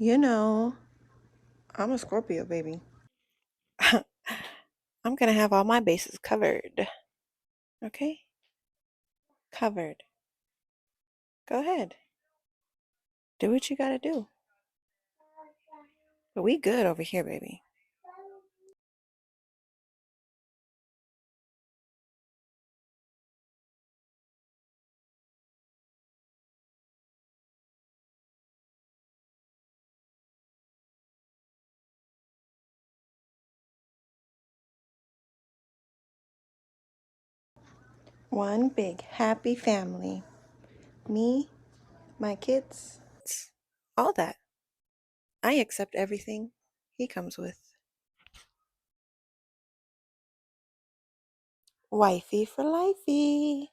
You know, I'm a Scorpio, baby. I'm gonna have all my bases covered. Okay? Covered. Go ahead. Do what you gotta do. But we good over here, baby. One big happy family. Me, my kids, all that. I accept everything he comes with. Wifey for lifey.